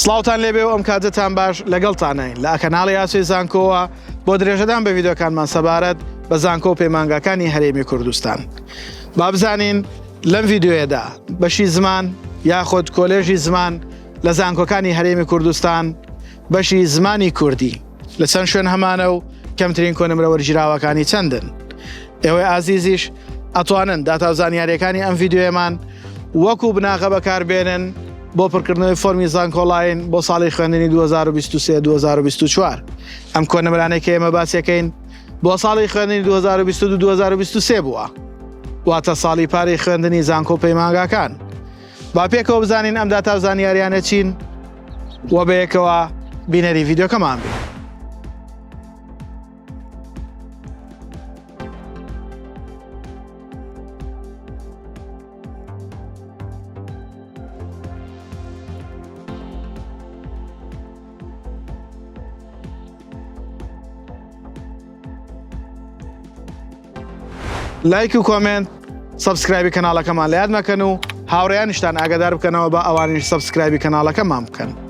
سڵاوتان لێبێ و ئەم کاتتان باش لەگەڵتانین لە کەناڵی یاسوی زانکۆوە بۆ درێژەدان بە ڤیدۆکانمان سەبارەت بە زانکۆ و پەیمانگاکانی هەرێمی کوردستان. با بزانین لەم ڤیدۆیەدا بەشی زمان یاخود کۆلێژی زمان لە زانکۆکانی هەرێمی کوردستان بەشی زمانی کوردی لە چەند شوێن هەمانە و کەمترین کۆنمرە وەرگیراوەکانی چەندن. ئێوەی ئازیزیش ئەتوانن داتا و زانیاریەکانی ئەم ڤیدۆیەمان وەکو بناغە بەکاربێنن بۆ پڕکردنەوەی فۆرمی زانکۆڵاین بۆ ساڵی خوێندنی 2023-2024. ئەم کۆنمرانەی کە ئێمە باسیەکەین بۆ ساڵی خوێندنی 2022-2023 بووە، واتە ساڵی پارەی خوێندنی زانکۆ پەیمانگاکان. با پێکەوە بزانین ئەم داتا و زانیاریانە چین و بەیەکەوە بینەری ڤیدۆکەمان بێ. لایک و کۆمنت سەبسکرایبی کەناڵەکەمان لە یاد مەکەن و هاوڕێیانیشتان ئاگادار بکەنەوە بە ئەوانیش سەبسکرایبی کەناڵەکەمان بکەن.